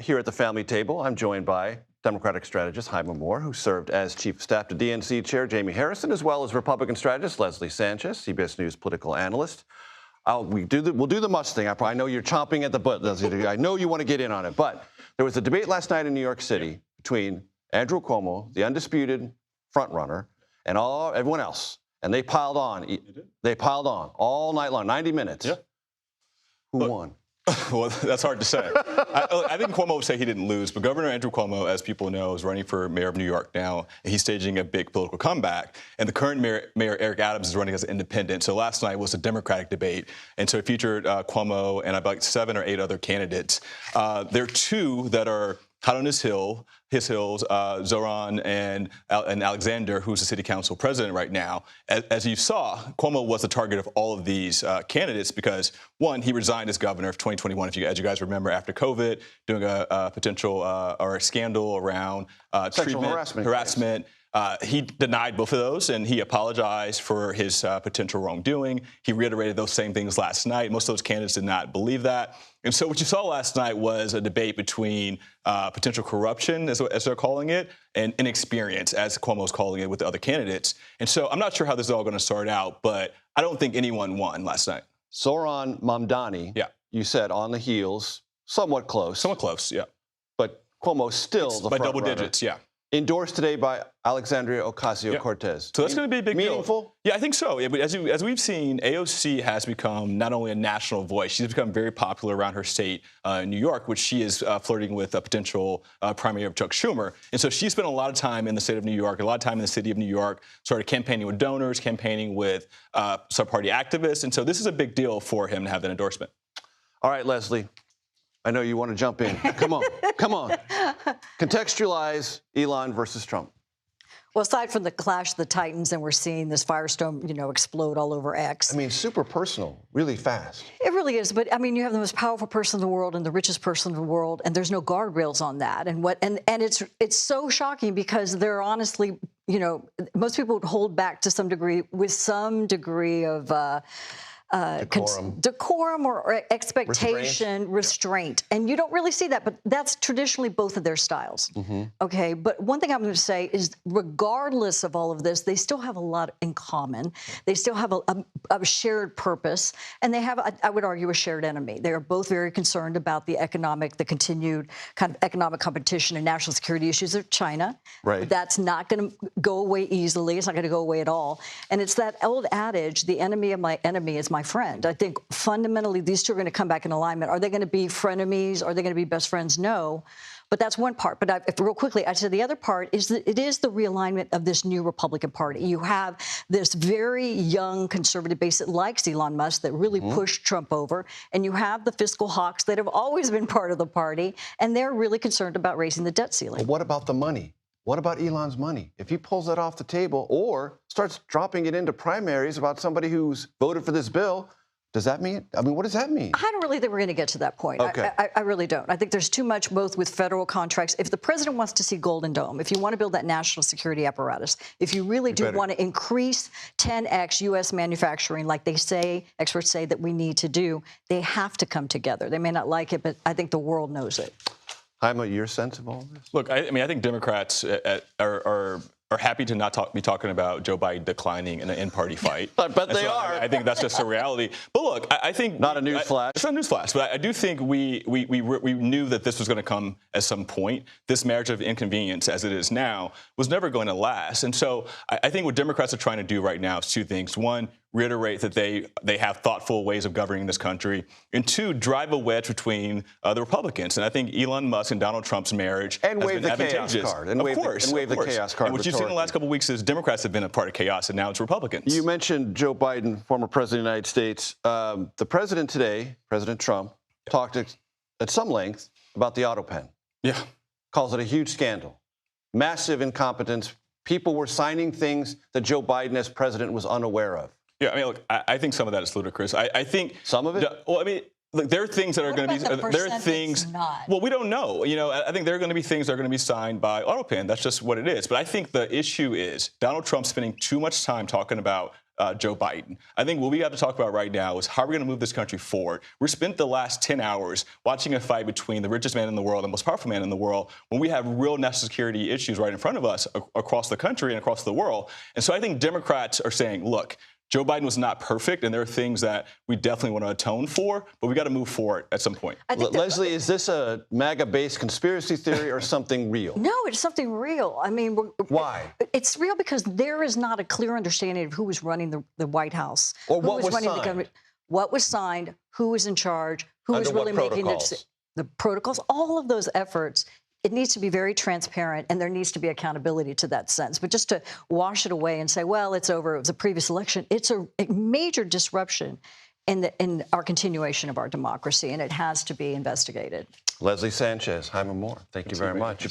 here at the family table, I'm joined by Democratic strategist Hyma, who served as Chief of Staff to DNC Chair Jamie Harrison, as well as Republican strategist Leslie Sanchez, CBS News political analyst. We'll do the Musk thing. I know you're chomping at the butt, Leslie. I know you want to get in on it. But there was a debate last night in New York City between Andrew Cuomo, the undisputed frontrunner, and everyone else. And they piled on. They piled on all night long, 90 minutes. Yeah. Who won? Well, that's hard to say. I think Cuomo would say he didn't lose, but Governor Andrew Cuomo, as people know, is running for mayor of New York now, and he's staging a big political comeback. And the current mayor, Eric Adams, is running as an independent. So last night was a Democratic debate, and so it featured Cuomo and about 7 or 8 other candidates. There are 2 that are hot on his hills, Zoran and Alexander, who's the city council president right now. As you saw, Cuomo was the target of all of these candidates because, one, he resigned as governor of 2021, as you guys remember, after COVID, doing a potential or a scandal around sexual harassment. He denied both of those, and he apologized for his potential wrongdoing. He reiterated those same things last night. Most of those candidates did not believe that. And so what you saw last night was a debate between potential corruption, as they're calling it, and inexperience, as Cuomo's calling it, with the other candidates. And so I'm not sure how this is all going to start out, but I don't think anyone won last night. Zoran Mamdani, you said on the heels, somewhat close. Somewhat close, yeah. But Cuomo's still the by front double runner. digits, yeah. Endorsed today by Alexandria Ocasio-Cortez. So that's going to be a big meaningful? deal. Yeah, I think so. Yeah, but as we've seen, AOC has become not only a national voice, she's become very popular around her state, New York, which she is flirting with a potential primary of Chuck Schumer. And so she spent a lot of time in the state of New York, a lot of time in the city of New York, started campaigning with donors, campaigning with sub-party activists. And so this is a big deal for him to have that endorsement. All right, Leslie. I know you want to jump in. Come on, come on. Contextualize Elon versus Trump. Well, aside from the clash of the titans, and we're seeing this firestorm, explode all over X. I mean, super personal, really fast. It really is. But I mean, you have the most powerful person in the world and the richest person in the world, and there's no guardrails on that. And it's so shocking because they're honestly, most people would hold back to some degree with some degree of decorum or expectation, restraint. And you don't really see that, but that's traditionally both of their styles. Okay, but one thing I'm going to say is regardless of all of this, they still have a lot in common. They still have a shared purpose, and they have, I would argue, a shared enemy. They are both very concerned about the continued kind of economic competition and national security issues of China. Right. That's not going to go away easily. It's not going to go away at all. And it's that old adage, the enemy of my enemy is my friend. I think fundamentally these two are going to come back in alignment. Are they going to be frenemies? Are they going to be best friends? No. But that's one part. But real quickly, I'd say the other part is that it is the realignment of this new Republican Party. You have this very young conservative base that likes Elon Musk, that really pushed Trump over. And you have the fiscal hawks that have always been part of the party. And they're really concerned about raising the debt ceiling. But what about the money? What about Elon's money? If he pulls that off the table or starts dropping it into primaries about somebody who's voted for this bill, does that mean, what does that mean? I don't really think we're going to get to that point. Okay. I really don't. I think there's too much both with federal contracts. If the president wants to see Golden Dome, if you want to build that national security apparatus, if you really do want to increase 10x U.S. manufacturing, like experts say that we need to do, they have to come together. They may not like it, but I think the world knows it. Hyma, your sense of all this? Look, I think Democrats are happy to not be talking about Joe Biden declining in an in-party fight. I bet they are. I think that's just a reality. But look, I think not a news flash. It's not a news flash, but I do think we knew that this was going to come at some point. This marriage of inconvenience, as it is now, was never going to last. And so I think what Democrats are trying to do right now is 2 things. One, reiterate that they have thoughtful ways of governing this country, and 2, drive a wedge between the Republicans. And I think Elon Musk and Donald Trump's marriage and has wave been the chaos card. And wave the chaos card. And what you've seen in the last couple of weeks is Democrats have been a part of chaos, and now it's Republicans. You mentioned Joe Biden, former president of the United States. The president today, President Trump, talked at some length about the autopen. Yeah. Calls it a huge scandal. Massive incompetence. People were signing things that Joe Biden as president was unaware of. Yeah, look, I think some of that is ludicrous. I think some of it. Well, look, there are things that are going to be. There are things. Well, we don't know. I think there are going to be things that are going to be signed by autopen. That's just what it is. But I think the issue is Donald Trump spending too much time talking about Joe Biden. I think what we have to talk about right now is how we're going to move this country forward. We spent the last 10 hours watching a fight between the richest man in the world and the most powerful man in the world when we have real national security issues right in front of us across the country and across the world. And so I think Democrats are saying, look, Joe Biden was not perfect, and there are things that we definitely want to atone for, but we got to move forward at some point. Leslie, is this a MAGA-based conspiracy theory or something real? No, it's something real. I mean, why? It's real because there is not a clear understanding of who was running the White House. Or what was running signed. the government, what was signed, who was in charge, who Under was really what making protocols? the protocols, all of those efforts. It needs to be very transparent, and there needs to be accountability to that sense. But just to wash it away and say, well, it's over, it was a previous election, it's a major disruption in our continuation of our democracy, and it has to be investigated. Leslie Sanchez, Hyma Moore, thank you very much.